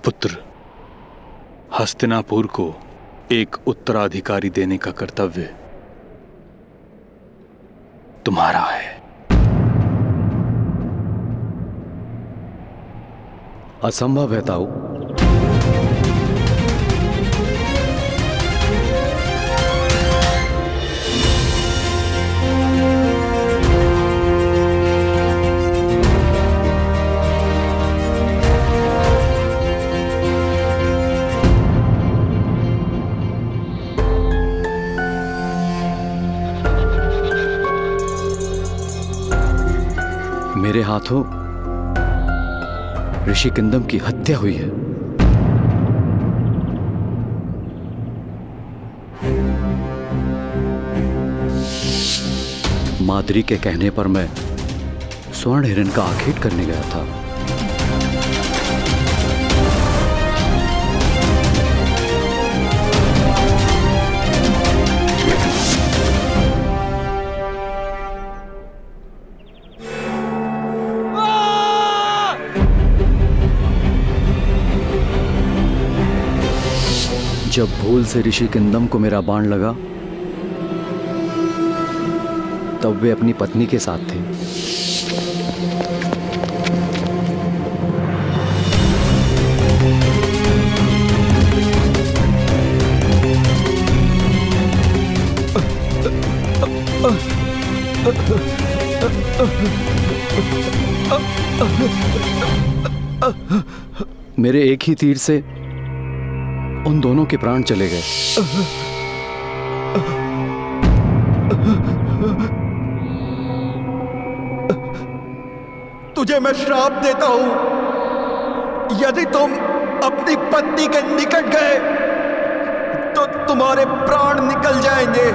पुत्र, हस्तिनापुर को एक उत्तराधिकारी देने का कर्तव्य तुम्हारा है। असंभव है ताऊ। मेरे हाथों ऋषि किंदम की हत्या हुई है। माद्री के कहने पर मैं स्वर्ण हिरण का आखेट करने गया था। जब भूल से ऋषि किंदम को मेरा बाण लगा तब वे अपनी पत्नी के साथ थे। मेरे एक ही तीर से उन दोनों के प्राण चले गए। तुझे मैं श्राप देता हूं, यदि तुम अपनी पत्नी के निकट गए तो तुम्हारे प्राण निकल जाएंगे।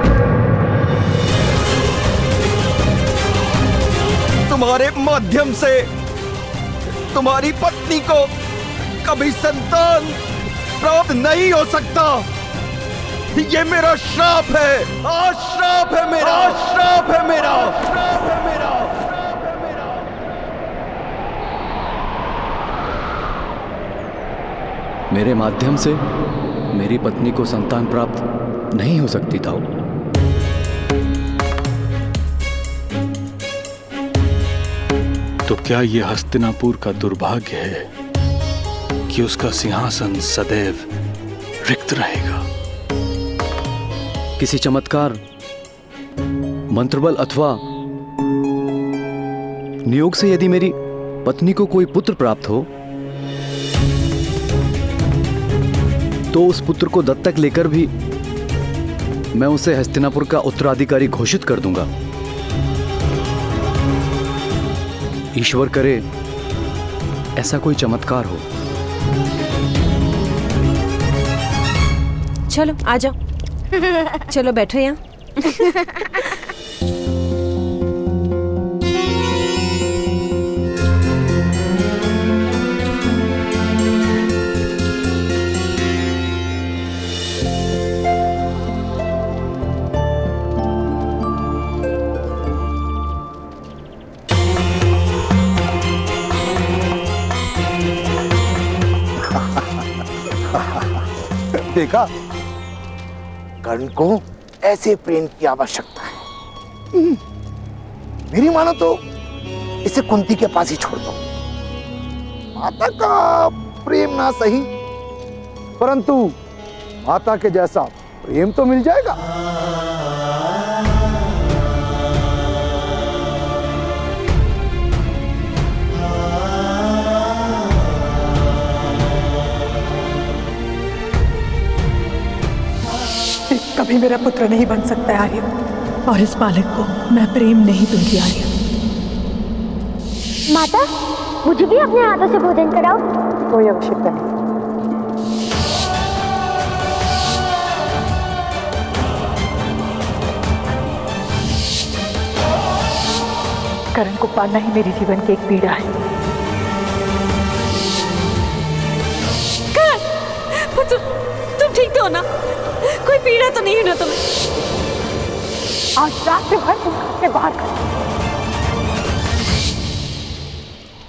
तुम्हारे माध्यम से तुम्हारी पत्नी को कभी संतान प्राप्त नहीं हो सकता। ये मेरा श्राप है। आज श्राप है मेरा। श्राप है मेरा। श्राप है मेरा। मेरे माध्यम से मेरी पत्नी को संतान प्राप्त नहीं हो सकती ताऊ। तो क्या यह हस्तिनापुर का दुर्भाग्य है कि उसका सिंहासन सदैव रिक्त रहेगा? किसी चमत्कार, मंत्रबल अथवा नियोग से यदि मेरी पत्नी को कोई पुत्र प्राप्त हो तो उस पुत्र को दत्तक लेकर भी मैं उसे हस्तिनापुर का उत्तराधिकारी घोषित कर दूंगा। ईश्वर करे ऐसा कोई चमत्कार हो। चलो आ जाओ। चलो बैठो यहाँ। देखा, कर्ण को ऐसे प्रेम की आवश्यकता है। मेरी मानो तो इसे कुंती के पास ही छोड़ दो। माता का प्रेम ना सही, परंतु माता के जैसा प्रेम तो मिल जाएगा। कभी मेरा पुत्र नहीं बन सकता आर्य, और इस बालक को मैं प्रेम नहीं दूंगी आर्य। माता, मुझे भी अपने हाथों से भोजन कराओ। कोई आवश्यकता नहीं। करण को पालना ही मेरे जीवन की एक पीड़ा है। तुम ठीक तो हो ना? कोई पीड़ा तो नहीं है ना तुम्हें? आज रात भर तुम घर से बाहर कर।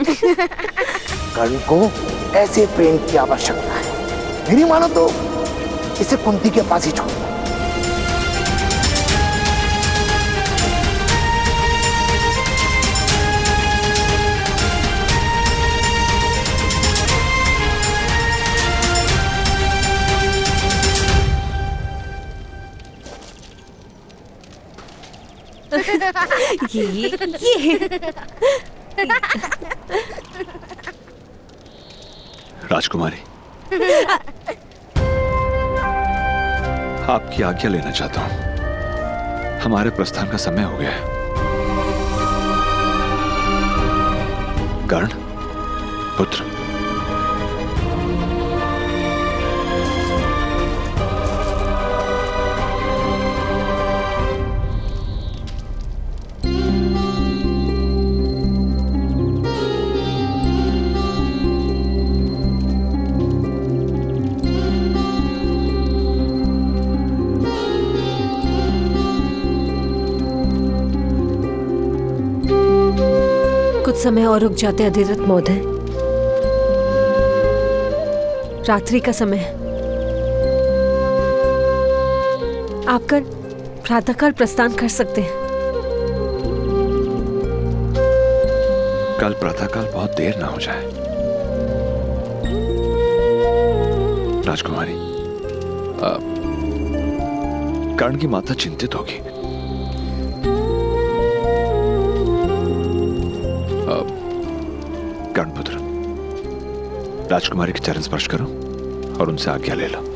कर्ण को ऐसे प्रेम की आवश्यकता है। मेरी मानो तो इसे कुंती के पास ही छोड़ दो। ये राजकुमारी, आपकी आज्ञा लेना चाहता हूं। हमारे प्रस्थान का समय हो गया है। कर्ण पुत्र, कुछ समय और रुक जाते अधिरथ महोदय। रात्रि का समय है। आप कर प्रातःकाल प्रस्थान कर सकते हैं। कल प्रातःकाल बहुत देर ना हो जाए। राजकुमारी, कर्ण की माता चिंतित होगी। कर्णपुत्र, राजकुमारी के चरण स्पर्श करो और उनसे आज्ञा ले लो।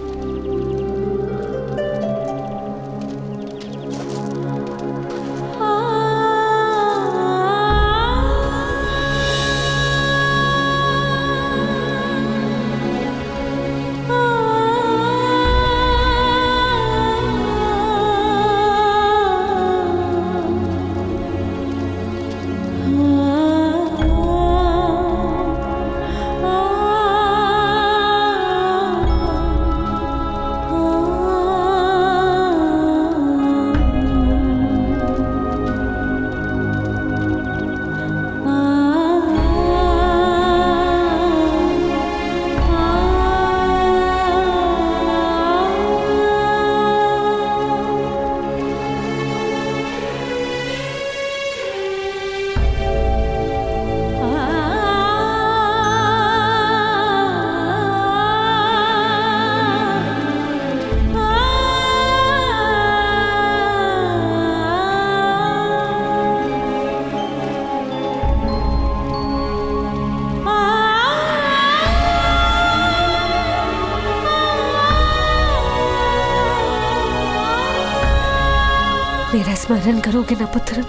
मेरा स्मरण करोगे ना पुत्र?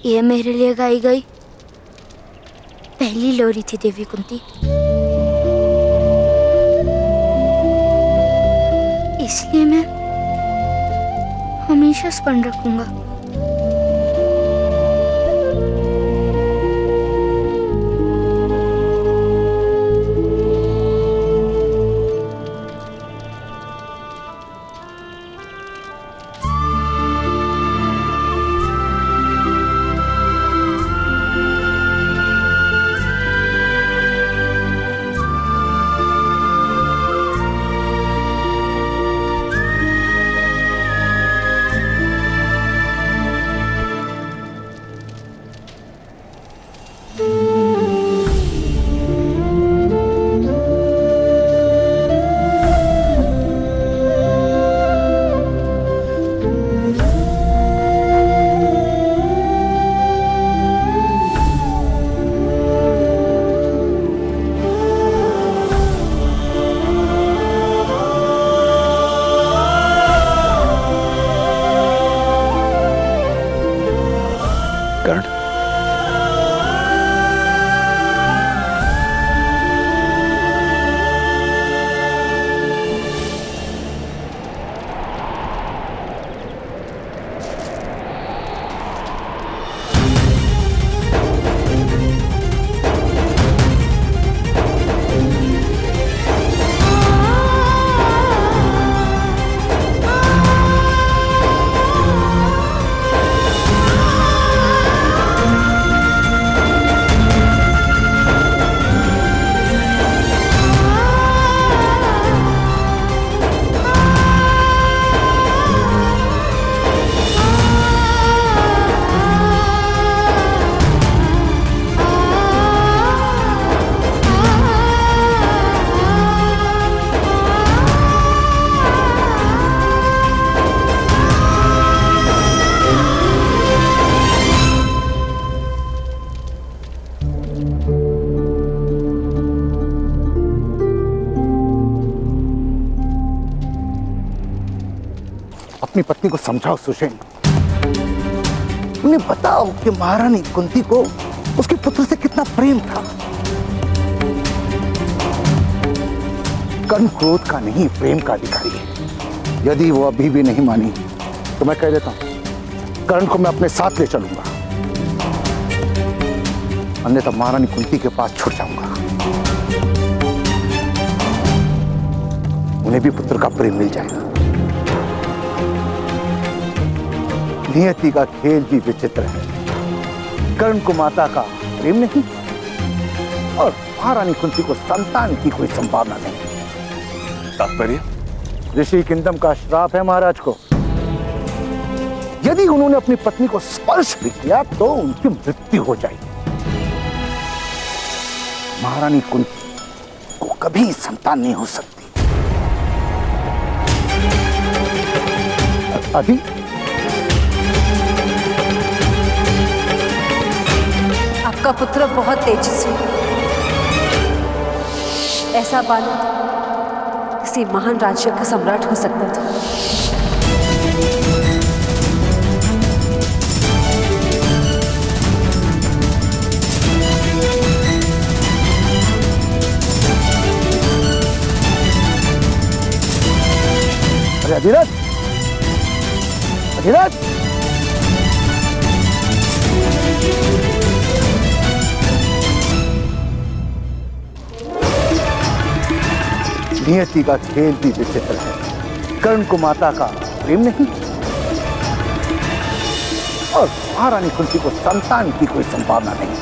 ये मेरे लिए गाई गई पहली लोरी थी देवी कुंती। इसलिए मैं हमेशा स्मरण रखूंगा। अपनी पत्नी को समझाओ सुषेण। उन्हें बताओ कि महारानी कुंती को उसके पुत्र से कितना प्रेम था। कर्ण क्रोध का नहीं, प्रेम का अधिकारी है। यदि वो अभी भी नहीं मानी तो मैं कह देता हूं, कर्ण को मैं अपने साथ ले चलूंगा, अन्यथा महारानी कुंती के पास छुट जाऊंगा। उन्हें भी पुत्र का प्रेम मिल जाएगा। नियति का खेल भी विचित्र है। कर्ण को माता का प्रेम नहीं और महारानी कुंती को संतान की कोई संभावना नहीं। तात्पर्य? ऋषि किंदम का श्राप है महाराज को। यदि उन्होंने अपनी पत्नी को स्पर्श भी किया तो उनकी मृत्यु हो जाएगी। महारानी कुंती को कभी संतान नहीं हो सकती। अभी आपका पुत्र बहुत तेजस्वी है। ऐसा बालक किसी महान राज्य का सम्राट हो सकता था। अरे अधिरथ, अधिरथ! नियति का खेल भी विचित्र है। कर्ण को माता का प्रेम नहीं और महारानी कुंती को संतान की कोई संभावना नहीं।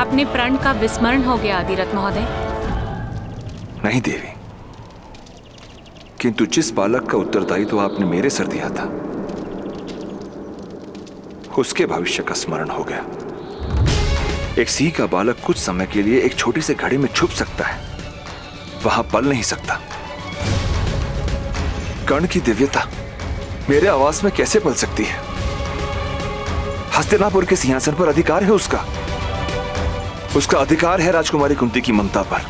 अपने प्रण का विस्मरण हो गया अधिरथ महोदय। नहीं देवी, किंतु जिस बालक का उत्तरदायित्व आपने मेरे सर दिया था उसके भविष्य का स्मरण हो गया। एक सी का बालक कुछ समय के लिए एक छोटी सी घड़ी में छुप सकता है, वहां पल नहीं सकता। कर्ण की दिव्यता मेरे आवास में कैसे पल सकती है? हस्तिनापुर के सिंहासन पर अधिकार है उसका। उसका अधिकार है राजकुमारी कुंती की ममता पर।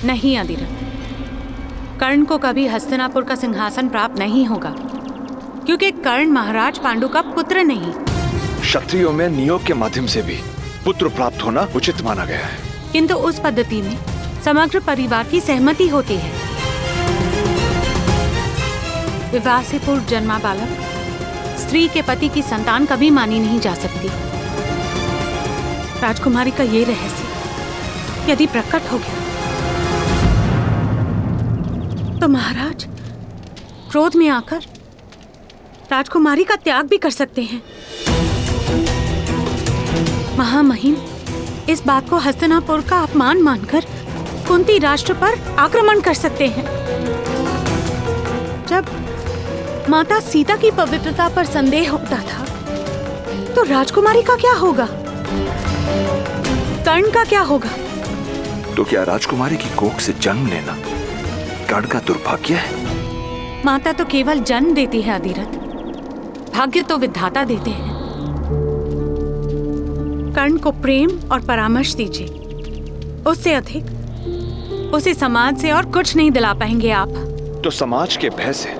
नहीं अधिरथ, कर्ण को कभी हस्तिनापुर का सिंहासन प्राप्त नहीं होगा, क्योंकि कर्ण महाराज पांडु का पुत्र नहीं। क्षत्रियों में नियोग के माध्यम से भी पुत्र प्राप्त होना उचित माना गया है, किंतु उस पद्धति में समग्र परिवार की सहमति होती है। विवाह से पूर्व जन्मा बालक स्त्री के पति की संतान कभी मानी नहीं जा सकती। राजकुमारी का ये रहस्य यदि प्रकट हो गया तो महाराज क्रोध में आकर राजकुमारी का त्याग भी कर सकते हैं। महामहिम इस बात को हस्तिनापुर का अपमान मानकर कुंती राष्ट्र पर आक्रमण कर सकते हैं। जब माता सीता की पवित्रता पर संदेह होता था तो राजकुमारी का क्या होगा? कर्ण का क्या होगा? तो क्या राजकुमारी की कोख से जन्म लेना कर्ण का दुर्भाग्य है? माता तो केवल जन्म देती है अधिरथ, भाग्य तो विधाता देते हैं। कर्ण को प्रेम और परामर्श दीजिए, उससे अधिक उसे समाज से और कुछ नहीं दिला पाएंगे आप। तो समाज के भय से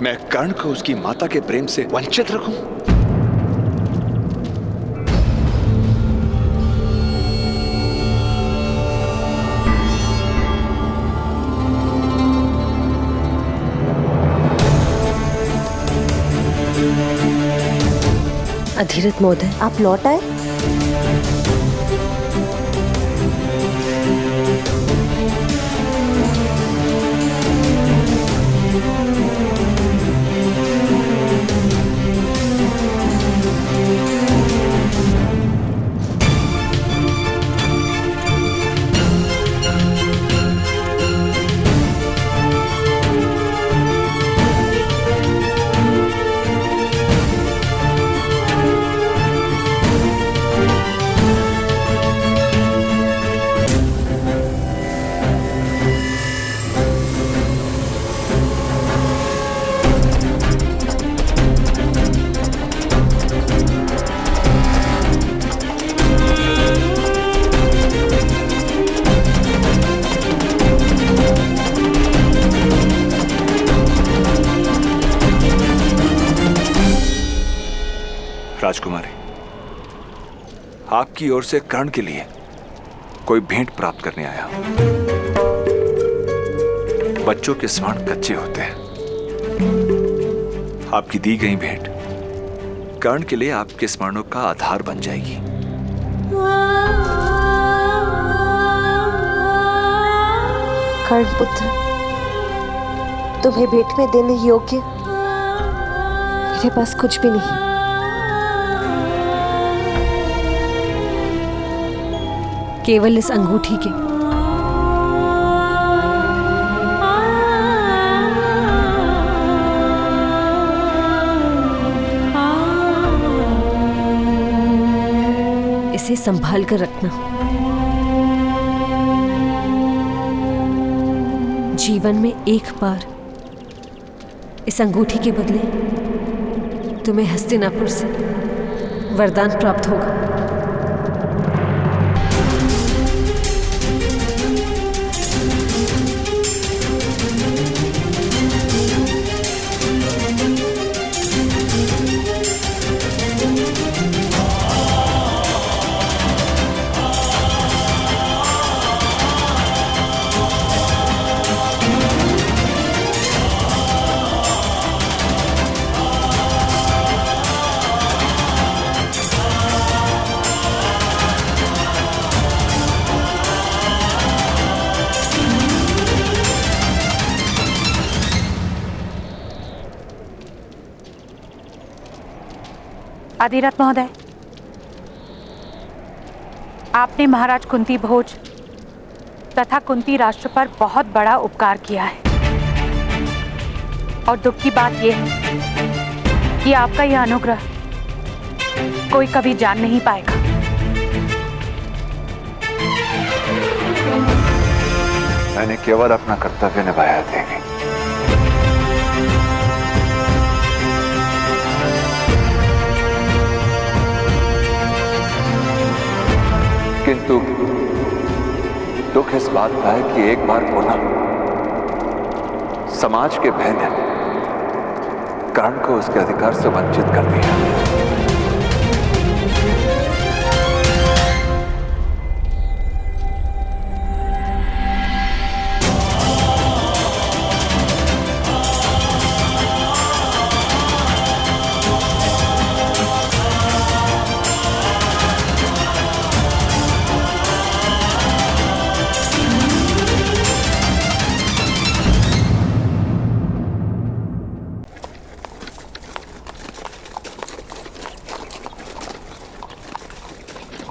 मैं कर्ण को उसकी माता के प्रेम से वंचित रखूं? अधिरथ महोदय, आप लौट आए? आपकी ओर से कर्ण के लिए कोई भेंट प्राप्त करने आया हूं। बच्चों के स्वर्ण कच्चे होते हैं। आपकी दी गई भेंट कर्ण के लिए आपके स्मरणों का आधार बन जाएगी। कर्ण पुत्र, तुम्हें भेंट में देने योग्य मेरे पास कुछ भी नहीं। केवल इस अंगूठी के। इसे संभाल कर रखना। जीवन में एक बार इस अंगूठी के बदले तुम्हें हस्तिनापुर से वरदान प्राप्त होगा। अधिरथ महोदय, आपने महाराज कुंती भोज तथा कुंती राष्ट्र पर बहुत बड़ा उपकार किया है और दुख की बात यह है कि आपका यह अनुग्रह कोई कभी जान नहीं पाएगा। मैंने केवल अपना कर्तव्य निभाया देवी। किंतु दुख इस बात का है कि एक बार पुनः समाज के भय ने कर्ण को उसके अधिकार से वंचित कर दिया।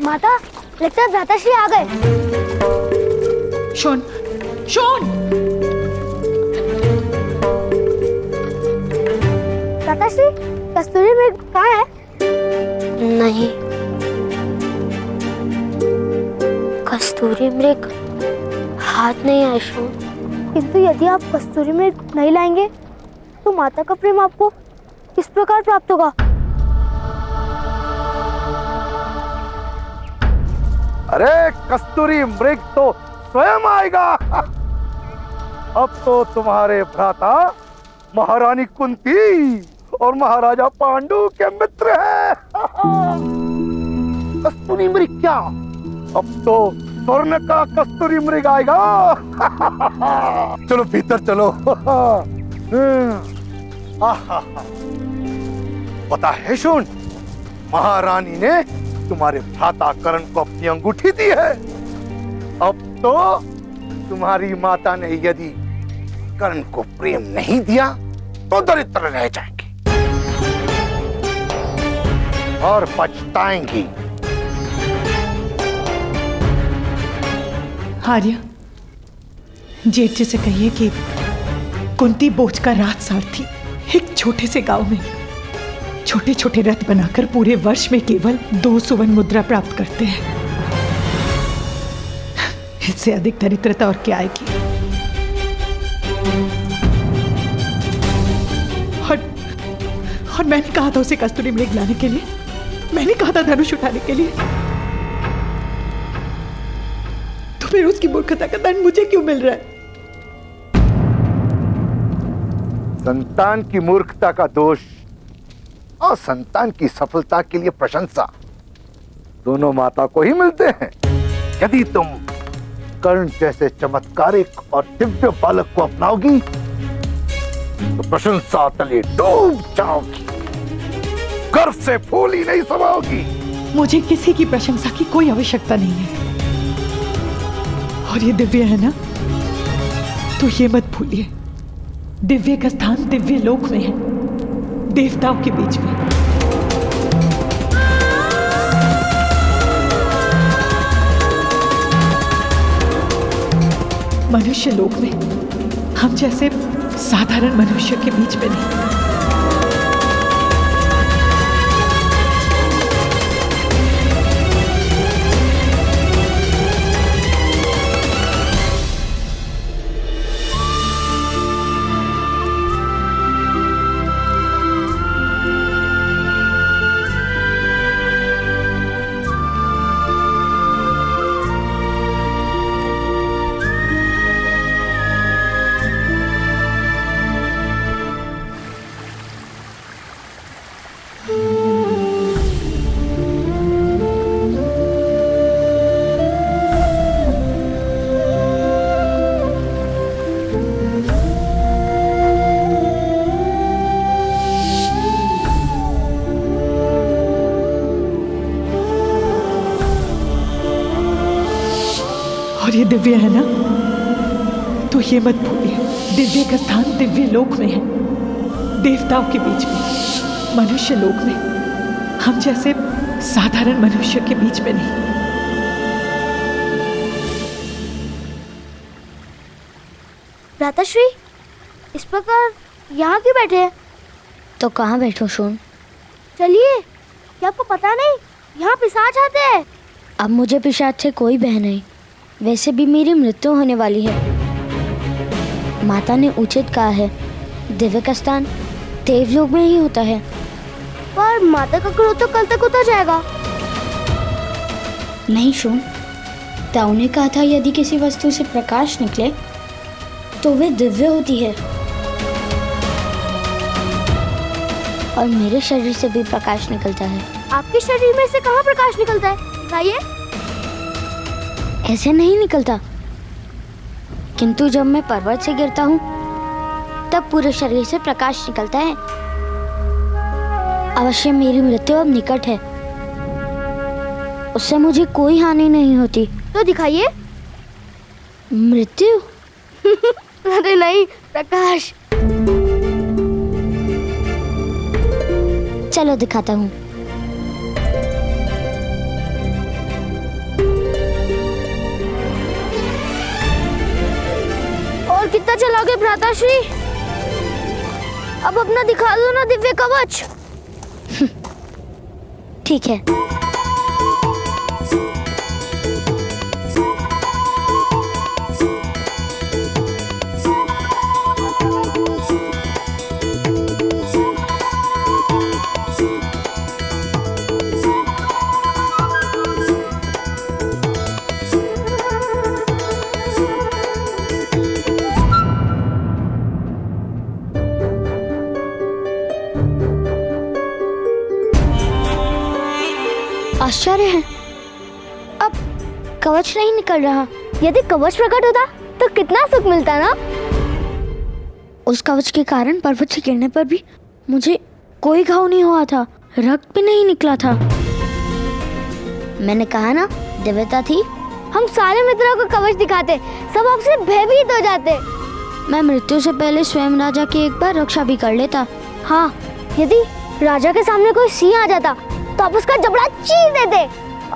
माता, लगता है भ्राताश्री आ गए। Shown, shown! भ्राताश्री, कस्तूरी मृग कहाँ है? नहीं, कस्तूरी मृग हाथ नहीं है शोन। किंतु यदि आप कस्तूरी मृग नहीं लाएंगे तो माता का प्रेम आपको किस प्रकार प्राप्त होगा? अरे कस्तूरी मृग तो स्वयं आएगा। अब तो तुम्हारे भ्राता महारानी कुंती और महाराजा पांडु के मित्र हैं। कस्तूरी मृग क्या, अब तो स्वर्ण का कस्तूरी मृग आएगा। चलो भीतर चलो। पता है शोन, महारानी ने तुम्हारे भ्राता कर्ण को अपनी अंगूठी दी है। अब तो तुम्हारी माता ने यदि कर्ण को प्रेम नहीं दिया तो दरिद्र रह जाएंगी और पछताएंगी। आर्य, जेठ जी से कहिए कि कुंती बोझ का राज सारथी एक छोटे से गांव में छोटे छोटे रथ बनाकर पूरे वर्ष में केवल 2 सुवर्ण मुद्रा प्राप्त करते हैं। इससे अधिक दरिद्रता और क्या आएगी? और मैंने कहा था उसे कस्तूरी मृग लाने के लिए, मैंने कहा था धनुष उठाने के लिए, तो फिर उसकी मूर्खता का दंड मुझे क्यों मिल रहा है? संतान की मूर्खता का दोष और संतान की सफलता के लिए प्रशंसा दोनों माता को ही मिलते हैं। यदि तुम कर्ण जैसे चमत्कारिक और दिव्य बालक को अपनाओगी तो प्रशंसा तले डूब जाओगी, गर्व से फूल ही नहीं समाओगी। मुझे किसी की प्रशंसा की कोई आवश्यकता नहीं है। और ये दिव्य है ना, तो ये मत भूलिए, दिव्य का स्थान दिव्य लोक में है, देवताओं के बीच में। मनुष्य लोक में हम जैसे साधारण मनुष्य के बीच में नहीं। और ये दिव्य है ना, तो ये मत भूलिए, दिव्य का स्थान दिव्य लोक में है, देवताओं के बीच में। मनुष्य लोक में हम जैसे साधारण मनुष्य के बीच में नहीं। भ्राताश्री, इस प्रकार यहाँ क्यों बैठे हैं? तो कहाँ बैठो शोन? चलिए, क्या आपको पता नहीं यहाँ पिशाच आते हैं? अब मुझे पिशाच से कोई भय नहीं। वैसे भी मेरी मृत्यु होने वाली है। माता ने उचित कहा है, दिव्य का स्थान देवलोक में ही होता है। पर माता का क्रोध तो कल तक उतर जाएगा। नहीं शोन, ताऊ ने कहा था यदि किसी वस्तु से प्रकाश निकले तो वे दिव्य होती है। और मेरे शरीर से भी प्रकाश निकलता है। आपके शरीर में से कहाँ प्रकाश निकलता है? बताइए। ऐसे नहीं निकलता, किंतु जब मैं पर्वत से गिरता हूँ तब पूरे शरीर से प्रकाश निकलता है। अवश्य मेरी मृत्यु अब निकट है, उससे मुझे कोई हानि नहीं होती। तो दिखाइए। मृत्यु? अरे नहीं, प्रकाश। चलो दिखाता हूँ। और कितना चलाओगे भ्राताश्री? अब अपना दिखा दो ना दिव्य कवच। ठीक है। आश्चर्य है, अब कवच नहीं निकल रहा। यदि कवच प्रकट होता तो कितना सुख मिलता ना। उस कवच के कारण पर्वत से गिरने पर भी मुझे कोई घाव नहीं हुआ था, रक्त भी नहीं निकला था। मैंने कहा ना, दिव्यता थी। हम सारे मित्रों को कवच दिखाते, सब आपसे भयभीत हो जाते। मैं मृत्यु से पहले स्वयं राजा की एक बार रक्षा भी कर लेता। हाँ, यदि राजा के सामने कोई सिंह आ जाता तो आप उसका जबड़ा चीर देते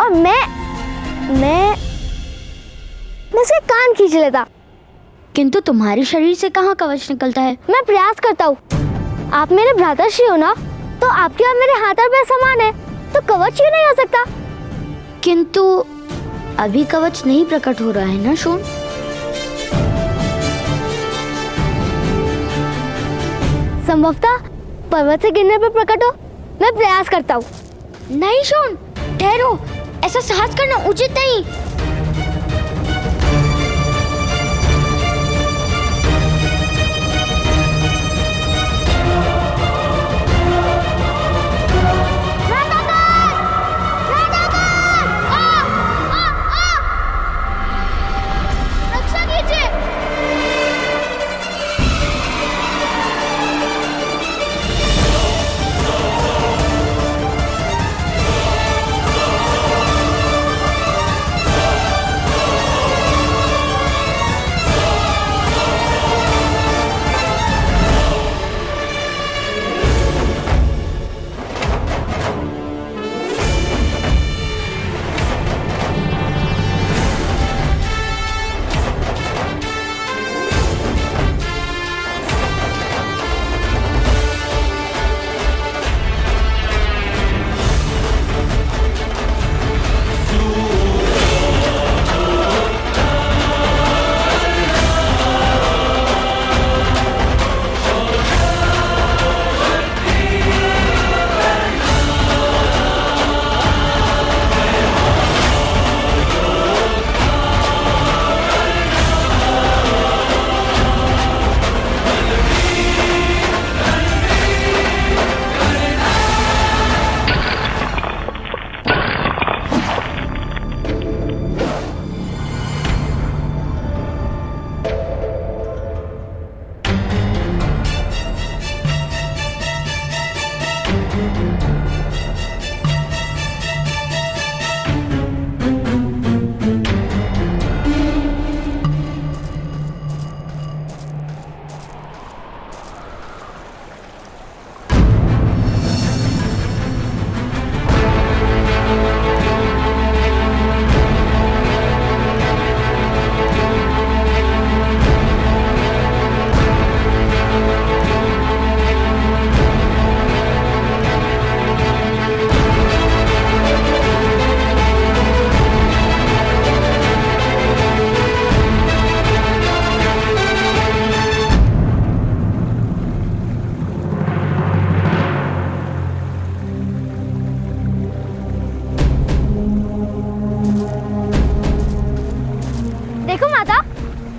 और मैं उसके कान खींच लेता। किंतु तुम्हारे शरीर से कहाँ कवच निकलता है? मैं प्रयास करता हूँ। आप मेरे भ्राताश्री हो ना, तो आपके और मेरे हाथ और पैर समान है, तो कवच क्यों नहीं हो सकता? किंतु अभी कवच नहीं प्रकट हो रहा है ना शोन? संभवतः पर्वत से गिरने पर प्रकट हो। मैं प्रयास करता हूँ। नहीं शोन, ठहरो, ऐसा साहस करना उचित नहीं।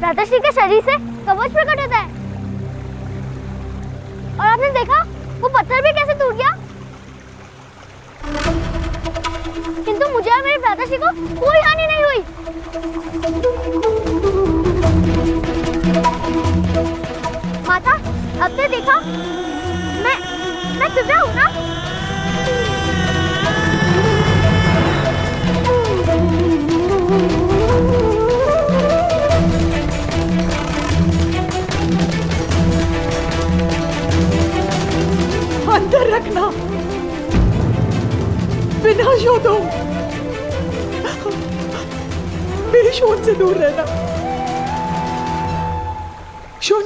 भ्राताश्री के शरीर से कवच प्रकट होता है। और आपने देखा वो पत्थर भी कैसे टूट गया। किंतु मुझे और मेरे भ्राताश्री को कोई हानि नहीं हुई। माता, अब से देखा मैं दिव्या हूँ ना। अंदर रखना, विनाश हो तुम। मेरे शोन से दूर रहना। शोन,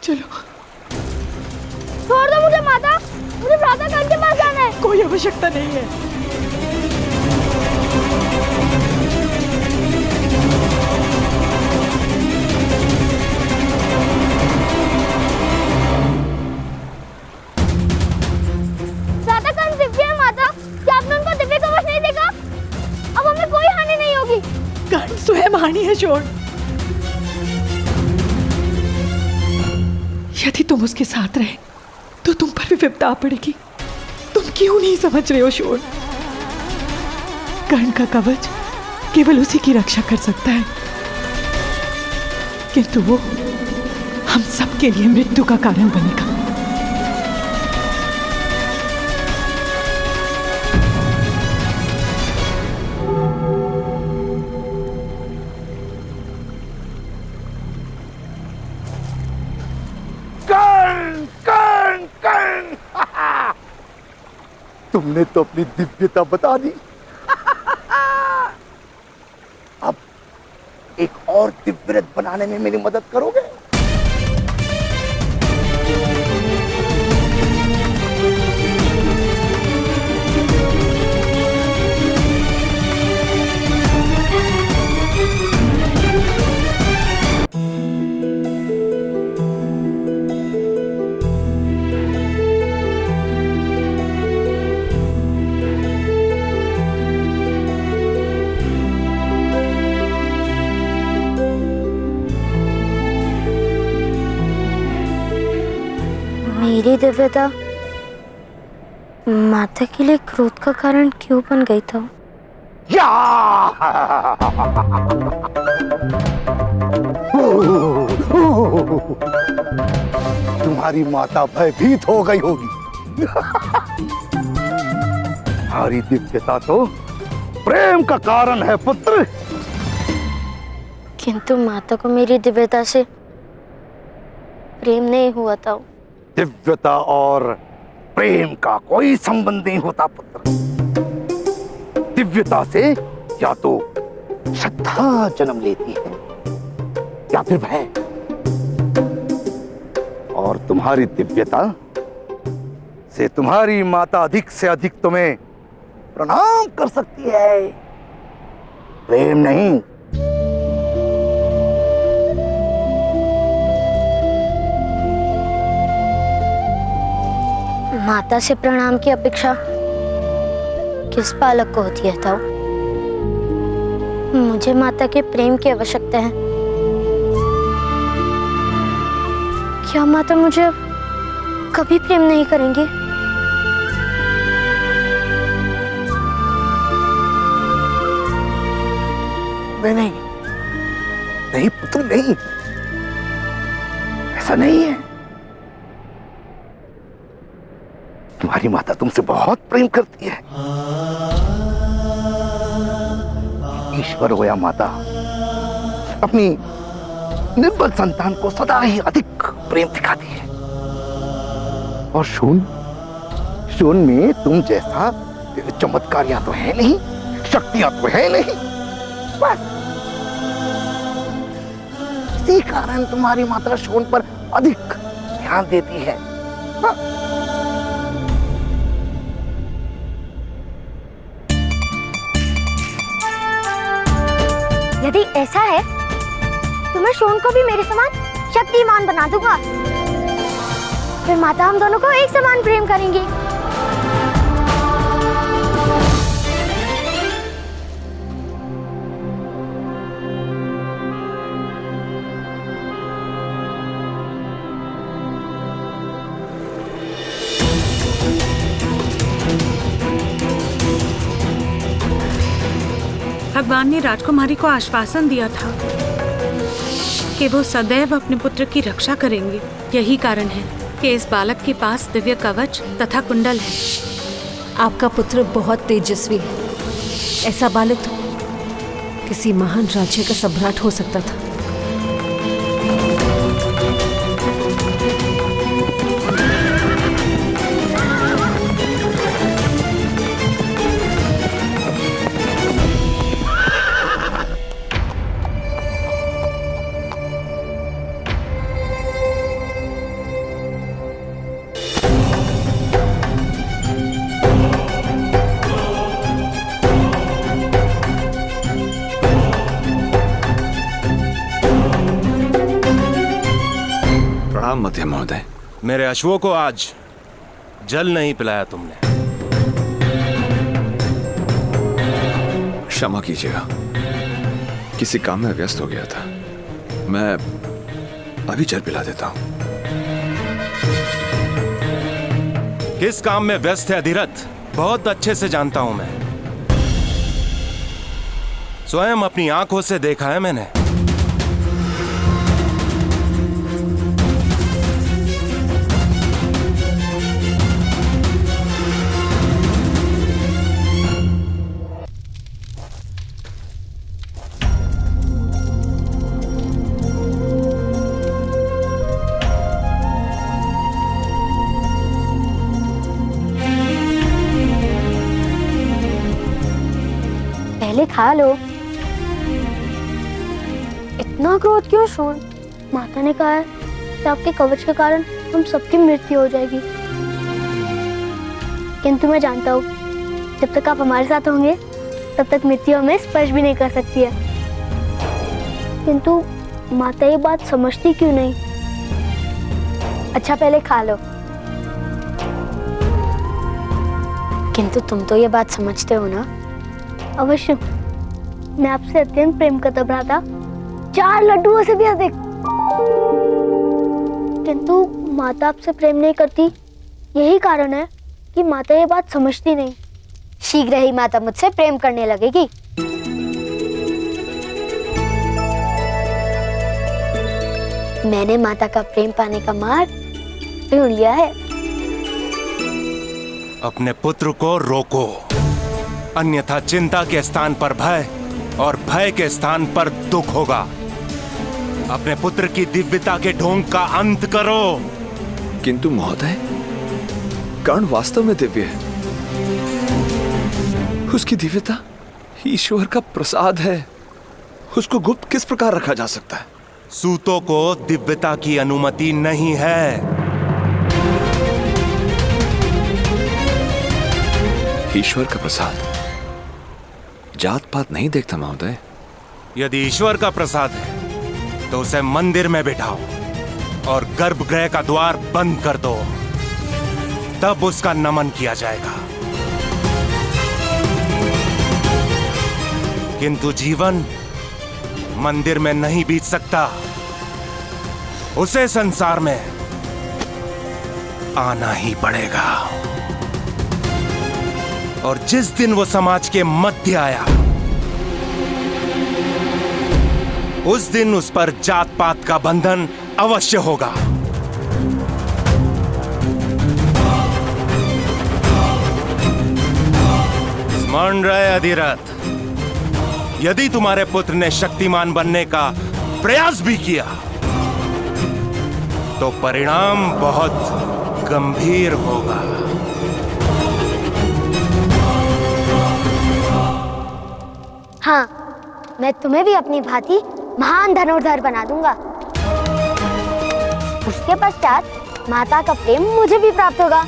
चलो। छोड़ दो मुझे माता, मुझे भ्राता कर्ण के पास जाना है। कोई आवश्यकता नहीं है। भ्राता कर्ण दिव्य है माता, क्या आपने उनको दिव्य कवच नहीं देखा? अब हमें कोई हानि नहीं होगी। कर्ण स्वयं हानि है शोन। यदि तुम उसके साथ रहे तो तुम पर भी विपदा आ पड़ेगी। तुम क्यों नहीं समझ रहे हो शोन? कर्ण का कवच केवल उसी की रक्षा कर सकता है, किंतु वो हम सबके लिए मृत्यु का कारण बनेगा। तुमने तो अपनी दिव्यता बता दी। अब एक और दिव्य रथ बनाने में मेरी मदद करोगे? मेरी दिव्यता माता के लिए क्रोध का कारण क्यों बन गई था? तुम्हारी माता भयभीत हो गई होगी। तुम्हारी दिव्यता तो प्रेम का कारण है पुत्र। किंतु माता को मेरी दिव्यता से प्रेम नहीं हुआ था। दिव्यता और प्रेम का कोई संबंध नहीं होता पुत्र। दिव्यता से या तो श्रद्धा जन्म लेती है या फिर भय। और तुम्हारी दिव्यता से तुम्हारी माता अधिक से अधिक तुम्हें प्रणाम कर सकती है, प्रेम नहीं। माता से प्रणाम की अपेक्षा किस बालक को होती है ताऊ? मुझे माता के प्रेम की आवश्यकता है। क्या माता मुझे कभी प्रेम नहीं करेंगी? नहीं, नहीं पुत्र नहीं, ऐसा नहीं है। तुम्हारी माता तुमसे बहुत प्रेम करती है। ईश्वर हो या माता, अपनी निर्बल संतान को सदा ही अधिक प्रेम दिखाती है। और शून में तुम जैसा चमत्कारियां तो है नहीं, शक्तियां तो है नहीं, बस इसी कारण तुम्हारी माता शून पर अधिक ध्यान देती है। हाँ? यदि ऐसा है तो मैं शोन को भी मेरे समान शक्तिमान बना दूंगा। फिर माता हम दोनों को एक समान प्रेम करेंगी। भगवान ने राजकुमारी को आश्वासन दिया था कि वो सदैव अपने पुत्र की रक्षा करेंगे। यही कारण है कि इस बालक के पास दिव्य कवच तथा कुंडल है। आपका पुत्र बहुत तेजस्वी है। ऐसा बालक तो किसी महान राज्य का सम्राट हो सकता था। प्रणाम मध्यम महोदय। मेरे अश्वों को आज जल नहीं पिलाया तुमने। क्षमा कीजिएगा, किसी काम में व्यस्त हो गया था। मैं अभी जल पिला देता हूं। किस काम में व्यस्त है अधिरथ, बहुत अच्छे से जानता हूं मैं। स्वयं अपनी आंखों से देखा है मैंने। पहले खा लो। इतना क्रोध क्यों शोन? माता ने कहा है कि आपके कवच के कारण हम सबकी मृत्यु हो जाएगी। किंतु मैं जानता हूँ जब तक आप हमारे साथ होंगे तब तक मृत्यु हमें स्पर्श भी नहीं कर सकती है। किंतु माता ये बात समझती क्यों नहीं? अच्छा पहले खा लो। किंतु तुम तो ये बात समझते हो ना? अवश्य, मैं आपसे अत्यंत प्रेम करता भ्राता, 4 लड्डुओं से भी अधिक। किंतु माता आपसे प्रेम नहीं करती, यही कारण है कि माता ये बात समझती नहीं। शीघ्र ही माता मुझसे प्रेम करने लगेगी। मैंने माता का प्रेम पाने का मार्ग ढूंढ लिया है। अपने पुत्र को रोको, अन्यथा चिंता के स्थान पर भय और भय के स्थान पर दुख होगा। अपने पुत्र की दिव्यता के ढोंग का अंत करो। किंतु महोदय, कर्ण वास्तव में दिव्य है। उसकी दिव्यता ईश्वर का प्रसाद है। उसको गुप्त किस प्रकार रखा जा सकता है? सूतों को दिव्यता की अनुमति नहीं है। ईश्वर का प्रसाद जात पात नहीं देखता महोदय। यदि ईश्वर का प्रसाद है तो उसे मंदिर में बिठाओ और गर्भगृह का द्वार बंद कर दो, तब उसका नमन किया जाएगा। किंतु जीवन मंदिर में नहीं बीत सकता, उसे संसार में आना ही पड़ेगा। और जिस दिन वो समाज के मध्य आया, उस दिन उस पर जात पात का बंधन अवश्य होगा। स्मरण रहे अधिरथ, यदि तुम्हारे पुत्र ने शक्तिमान बनने का प्रयास भी किया तो परिणाम बहुत गंभीर होगा। हाँ, मैं तुम्हें भी अपनी भांति महान धनुर्धर बना दूंगा। उसके पश्चात माता का प्रेम मुझे भी प्राप्त होगा।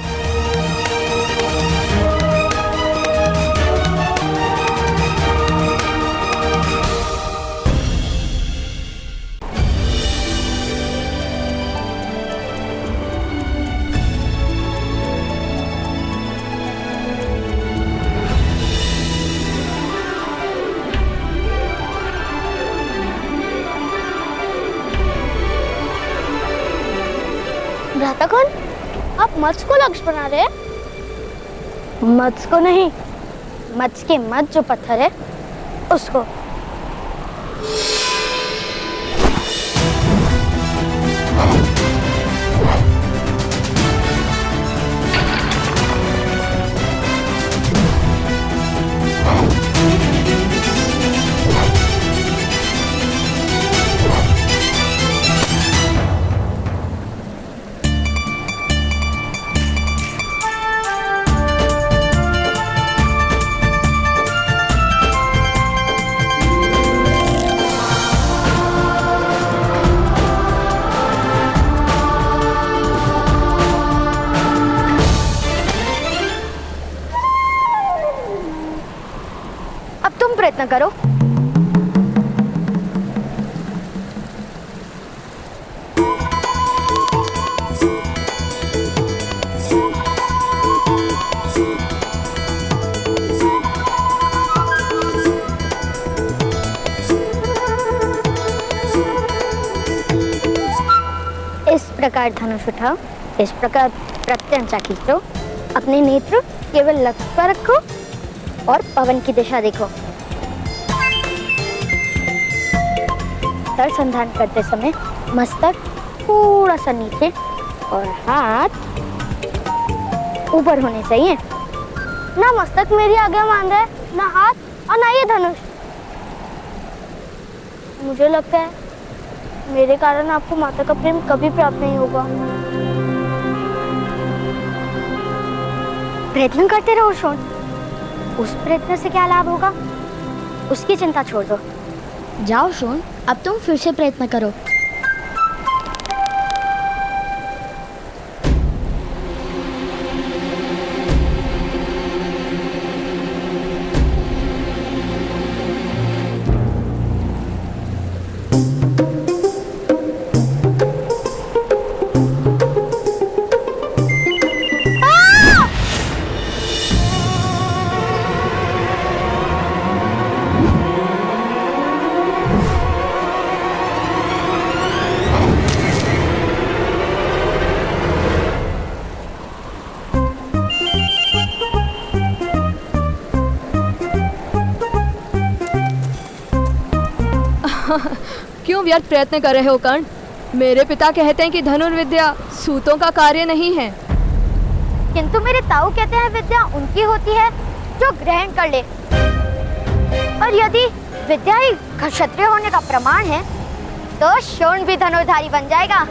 भ्राता कौन? आप मत्स्य को लक्ष्य बना रहे हैं? मत्स्य को नहीं, मत्स्य के मत जो पत्थर है उसको। अब तुम प्रयत्न करो। इस प्रकार धनुष उठाओ, इस प्रकार प्रत्यंचा खींचो, अपने नेत्र केवल लक्ष्य पर रखो और पवन की दिशा देखो। तल संधान करते समय मस्तक थोड़ा सा नीचे और हाथ ऊपर होने चाहिए। ना मस्तक मेरी आज्ञा मान रहा है, ना हाथ और ना ये धनुष। मुझे लगता है मेरे कारण आपको माता का प्रेम कभी प्राप्त नहीं होगा। प्रयत्न करते रहो शोन। उस प्रयत्न से क्या लाभ होगा उसकी चिंता छोड़ दो। जाओ शोन, अब तुम फिर से प्रयत्न करो। क्यों व्यर्थ प्रयत्न कर रहे हो कर्ण? मेरे पिता कहते हैं कि धनुर्विद्या सूतों का कार्य नहीं है। किंतु मेरे ताऊ कहते हैं विद्या उनकी होती है जो ग्रहण कर ले। और यदि विद्या ही क्षत्रिय होने का प्रमाण है तो शोण भी धनुर्धारी बन जाएगा।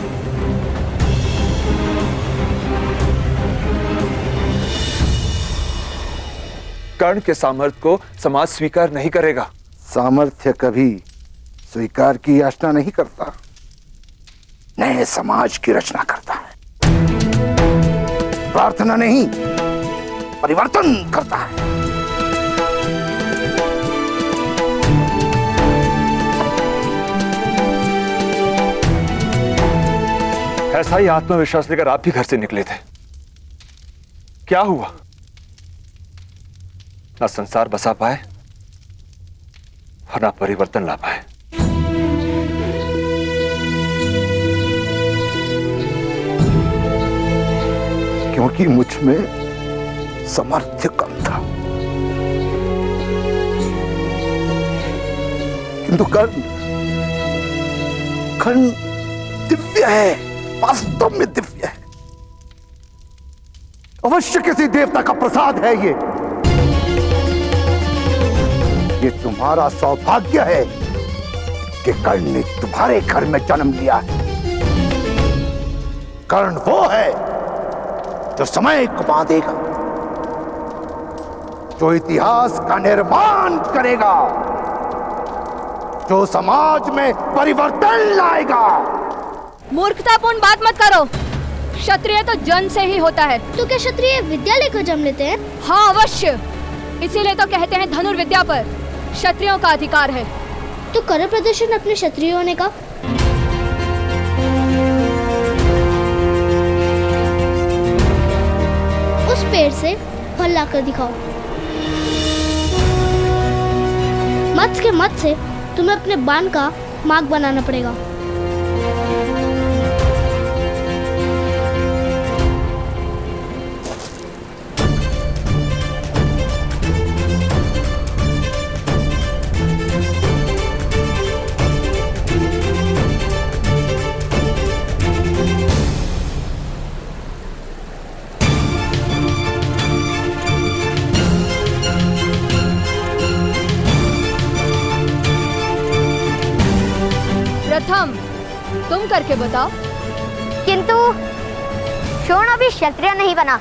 कर्ण के सामर्थ्य को समाज स्वीकार नहीं करेगा। सामर्थ्य कभी स्वीकार की याचना नहीं करता, नए समाज की रचना करता है। प्रार्थना नहीं, परिवर्तन करता है। ऐसा ही आत्मविश्वास लेकर आप भी घर से निकले थे। क्या हुआ? ना संसार बसा पाए और ना परिवर्तन ला पाए। क्योंकि मुझ में सामर्थ्य कम था। किंतु कर्ण दिव्य है, वास्तव में दिव्य है। अवश्य किसी देवता का प्रसाद है ये तुम्हारा सौभाग्य है कि कर्ण ने तुम्हारे घर में जन्म लिया है। कर्ण वो है जो समय को बांधेगा, जो इतिहास का निर्माण करेगा, जो समाज में परिवर्तन लाएगा। मूर्खतापूर्ण बात मत करो। क्षत्रिय तो जन्म से ही होता है। तो क्या क्षत्रिय विद्या लेकर जन्म लेते हैं? हाँ अवश्य, इसीलिए तो कहते हैं धनुर्विद्या पर क्षत्रियों का अधिकार है। तो करो प्रदर्शन अपने क्षत्रिय होने का। उस पेड़ से फल लाकर दिखाओ। मत्स्य के मत से तुम्हें अपने बाण का मार्ग बनाना पड़ेगा। प्रथम तुम करके बताओ। किंतु शोण अभी क्षत्रिय नहीं बना,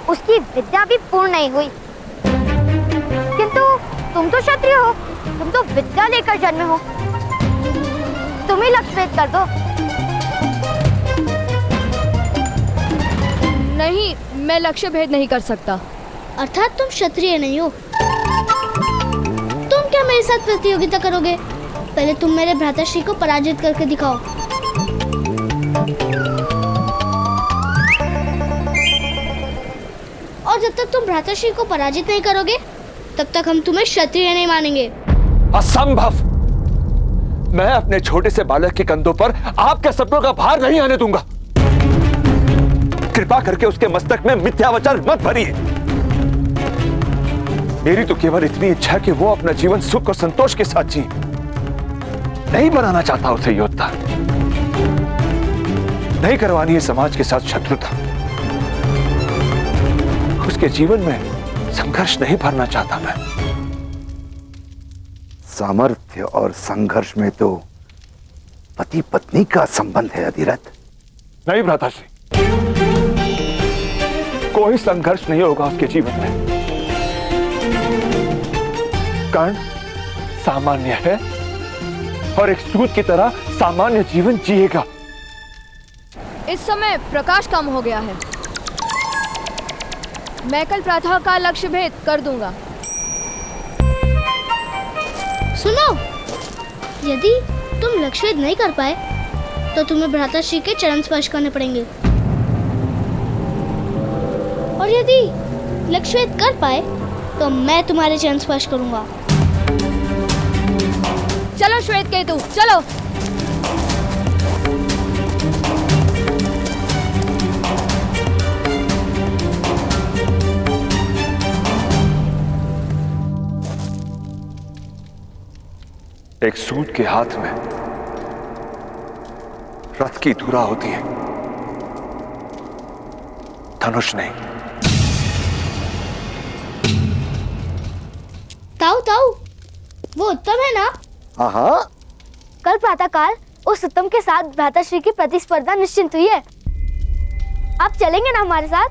उसकी विद्या भी पूर्ण नहीं हुई। किंतु तुम तो क्षत्रिय हो, तुम तो विद्या लेकर जन्मे हो, तुम ही लक्ष्य भेद कर दो। नहीं, मैं लक्ष्य भेद नहीं कर सकता। अर्थात तुम क्षत्रिय नहीं हो। तुम क्या मेरे साथ प्रतियोगिता करोगे? पहले तुम मेरे भ्राताश्री को पराजित करके दिखाओ। और जब तक तुम भ्राताश्री को पराजित नहीं करोगे तब तक हम तुम्हें क्षत्रिय नहीं मानेंगे। असंभव! मैं अपने छोटे से बालक के कंधों पर आपके सपनों का भार नहीं आने दूंगा। कृपा करके उसके मस्तक में मिथ्या वचन मत भरिए। मेरी तो केवल इतनी इच्छा है कि वो अपना जीवन सुख और संतोष के साथ जी। नहीं बनाना चाहता उसे योद्धा, नहीं करवानी है समाज के साथ शत्रुता, उसके जीवन में संघर्ष नहीं भरना चाहता मैं। सामर्थ्य और संघर्ष में तो पति पत्नी का संबंध है अधिरथ। नहीं भ्राताश्री, कोई संघर्ष नहीं होगा उसके जीवन में। कर्ण सामान्य है और एक सूत की तरह सामान्य जीवन जिएगा। इस समय प्रकाश कम हो गया है, मैं कल प्रातः का लक्ष्य भेद कर दूंगा। सुनो, यदि तुम लक्ष्य भेद नहीं कर पाए तो तुम्हें भ्राताश्री के चरण स्पर्श करने पड़ेंगे, और यदि लक्ष्य भेद कर पाए तो मैं तुम्हारे चरण स्पर्श करूंगा। चलो श्वेत केतु, चलो। एक सूत के हाथ में रथ की धुरा होती है, धनुष नहीं। ताऊ ताऊ, वो उत्तम है ना? हाँ। कल प्रातःकाल उस उत्तम के साथ भ्राताश्री की प्रतिस्पर्धा निश्चित हुई है। आप चलेंगे ना हमारे साथ?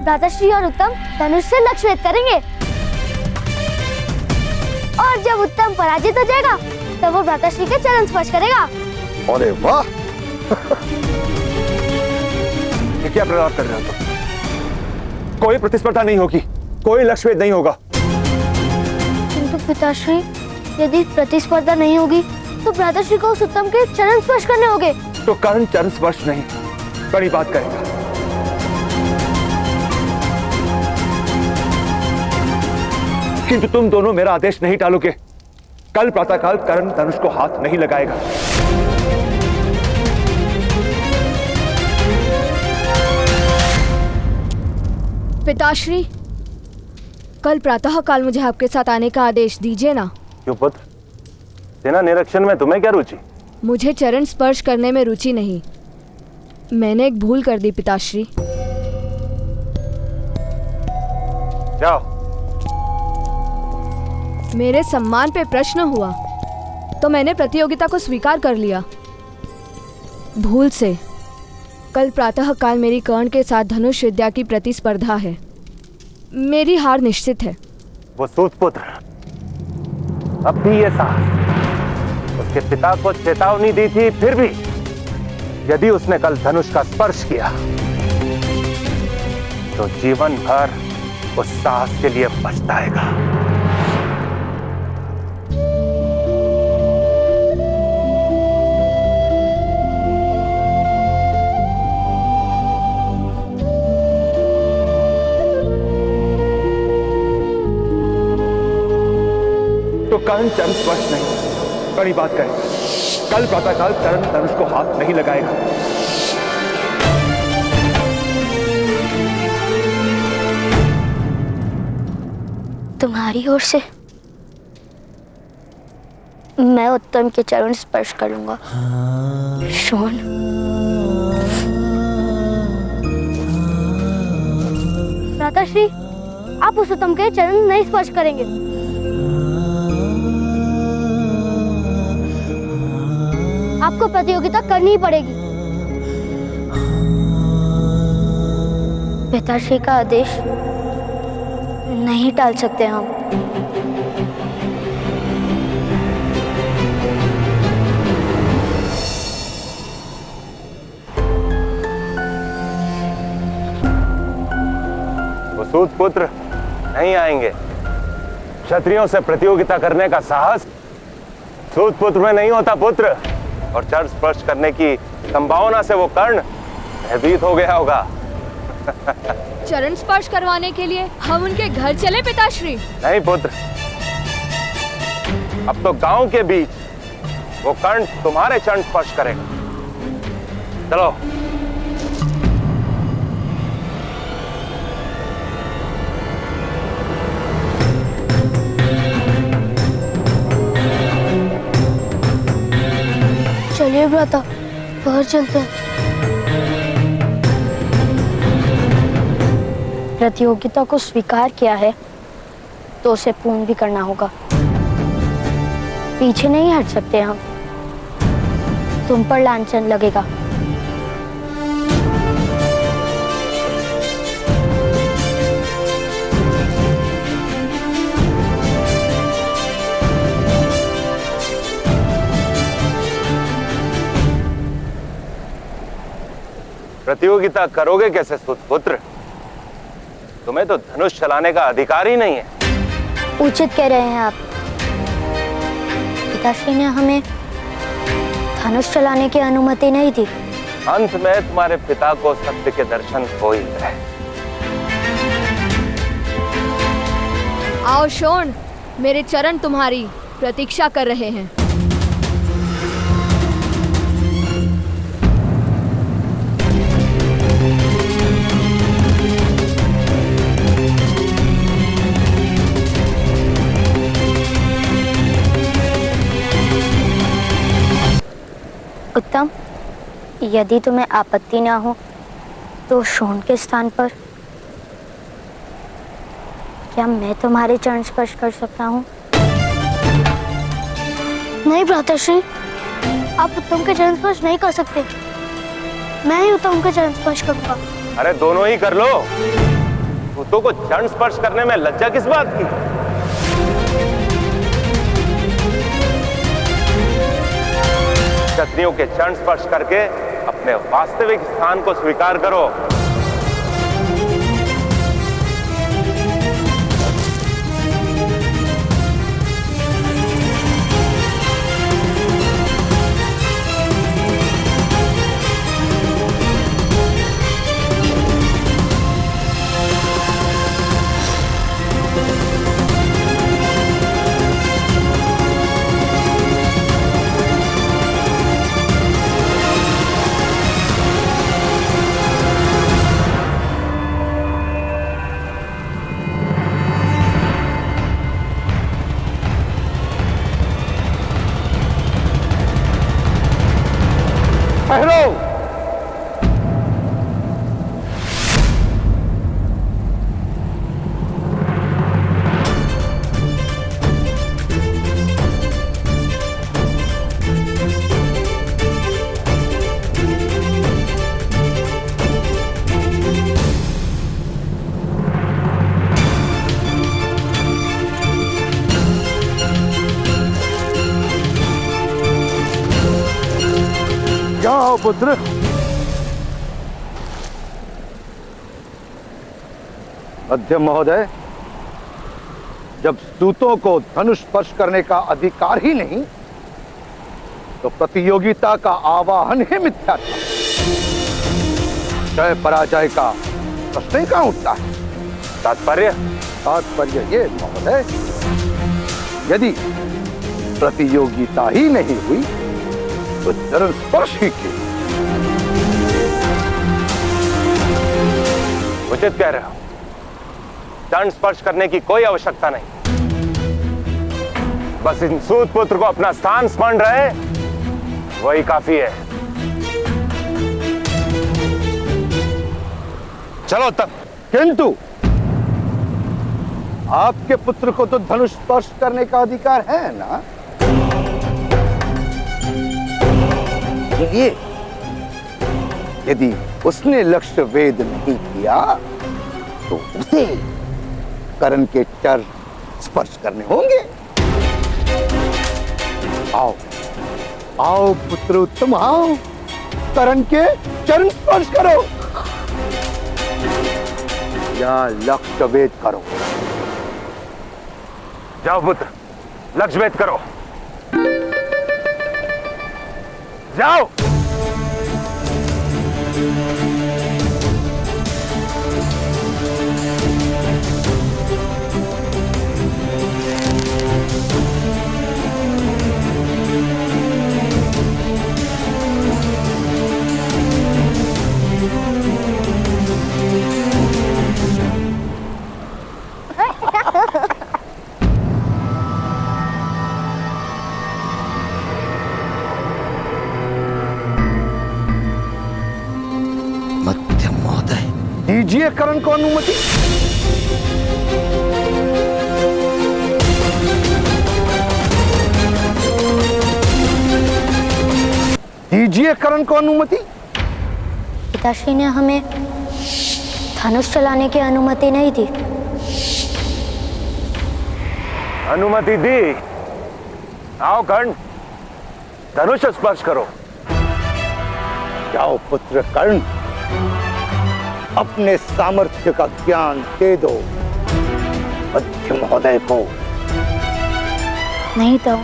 भ्राताश्री और उत्तम धनुष से लक्ष्य भेद करेंगे, और जब उत्तम पराजित हो जाएगा तब वो भ्राताश्री के चरण स्पर्श करेगा। अरे वाह! ये क्या प्रलाप कर रहे हो तुम? कोई प्रतिस्पर्धा नहीं होगी, कोई लक्ष्य भेद नहीं होगा। किंतु पिताश्री, यदि प्रतिस्पर्धा नहीं होगी तो भ्राताश्री को उस उत्तम के चरण स्पर्श करने होंगे। तो कर्ण चरण स्पर्श नहीं, बड़ी बात करेगा। किंतु तुम दोनों मेरा आदेश नहीं टालोगे। कल प्रातःकाल कर्ण धनुष को हाथ नहीं लगाएगा। पिताश्री, कल प्रातः काल मुझे आपके साथ आने का आदेश दीजिए ना। क्यों पुत्र, सेना निरीक्षण में तुम्हें क्या रुचि? मुझे चरण स्पर्श करने में रुचि नहीं। मैंने एक भूल कर दी पिताश्री। जाओ। मेरे सम्मान पे प्रश्न हुआ तो मैंने प्रतियोगिता को स्वीकार कर लिया। भूल से कल प्रातः काल मेरी कर्ण के साथ धनुष विद्या की प्रतिस्पर्धा है। मेरी हार निश्चित है। वो सूतपुत्र अब भी ये साहस उसके पिता को चेतावनी दी थी, फिर भी यदि उसने कल धनुष का स्पर्श किया तो जीवन भर उस साहस के लिए पछताएगा। तो कर्ण चरण स्पर्श नहीं, बड़ी बात करेगा। कल प्रातःकाल कर्ण धनुष को हाथ नहीं लगाएगा। तुम्हारी ओर से मैं उत्तम के चरण स्पर्श करूंगा। शोण, भ्राताश्री, आप उस उत्तम के चरण नहीं स्पर्श करेंगे। प्रतियोगिता करनी ही पड़ेगी। पिताश्री का आदेश नहीं टाल सकते हम। वो सूत पुत्र नहीं आएंगे। क्षत्रियों से प्रतियोगिता करने का साहस सूत पुत्र में नहीं होता पुत्र, और चरण स्पर्श करने की संभावना से वो कर्ण भयभीत हो गया होगा। चरण स्पर्श करवाने के लिए हम उनके घर चले पिताश्री? नहीं पुत्र, अब तो गांव के बीच वो कर्ण तुम्हारे चरण स्पर्श करेगा। चलो। चलिए भ्राता, बाहर चलते हैं। प्रतियोगिता को स्वीकार किया है तो उसे पूर्ण भी करना होगा। पीछे नहीं हट सकते हम, तुम पर लांछन लगेगा। प्रतियोगिता करोगे कैसे सुपुत्र? तुम्हें तो धनुष चलाने का अधिकार ही नहीं है। उचित कह रहे हैं आप। पिताश्री ने हमें धनुष चलाने की अनुमति नहीं दी। अंत में तुम्हारे पिता को सत्य के दर्शन हो ही गए। आओ शोण, मेरे चरण तुम्हारी प्रतीक्षा कर रहे हैं। उत्तम, यदि तुम्हें आपत्ति ना हो तो शोण के स्थान पर क्या मैं तुम्हारे चरण स्पर्श कर सकता हूँ? नहीं भ्राताश्री, आप उत्तम के चरण स्पर्श नहीं कर सकते। मैं ही उत्तम के चरण स्पर्श करूंगा। अरे दोनों ही कर लो। भूतों को चरण स्पर्श करने में लज्जा किस बात की? क्षत्रियों के चरण स्पर्श करके अपने वास्तविक स्थान को स्वीकार करो। जाओ पुत्र। मध्यम महोदय, जब सूतों को धनुष स्पर्श करने का अधिकार ही नहीं तो प्रतियोगिता का आवाहन ही मिथ्या था। जय पराजय का प्रश्न ही कहां उठता है? तात्पर्य ये महोदय, यदि प्रतियोगिता ही नहीं हुई तो चरण स्पर्श ही क्यों? उचित कह रहे हो। चरण स्पर्श करने की कोई आवश्यकता नहीं। बस इन सूत पुत्र को अपना स्थान स्मरण रहे, वही काफी है। चलो तब। किंतु आपके पुत्र को तो धनुष स्पर्श करने का अधिकार है ना? इसीलिए यदि उसने लक्ष्य वेद नहीं किया तो उसे कर्ण के चर स्पर्श करने होंगे। आओ आओ पुत्र उत्तम, आओ कर्ण के चरण स्पर्श करो या लक्ष्य वेद करो। जाओ पुत्र, लक्ष्य भेद करो। जाओ। मध्यम महोदय, दीजिए कर्ण को अनुमति। दीजिए कर्ण को अनुमति। पिताश्री ने हमें धनुष चलाने की अनुमति नहीं दी। अनुमति दी। आओ कर्ण, धनुष स्पर्श करो। जाओ पुत्र कर्ण, अपने सामर्थ्य का ज्ञान दे दो मध्य महोदय को। नहीं तो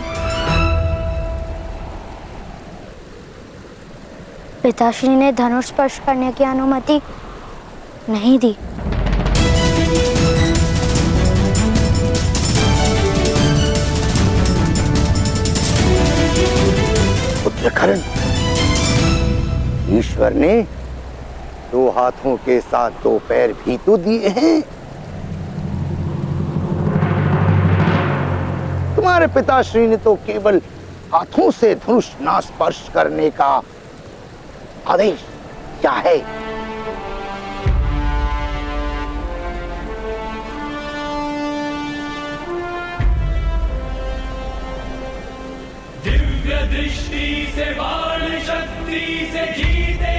पिताश्री ने धनुष स्पर्श करने की अनुमति नहीं दी। पुत्र कर्ण, ईश्वर ने 2 हाथों के साथ 2 पैर भी तो दिए हैं। तुम्हारे पिताश्री ने तो केवल हाथों से धनुष ना स्पर्श करने का आदेश क्या है। दिव्य दृष्टि से बाण शक्ति से जीते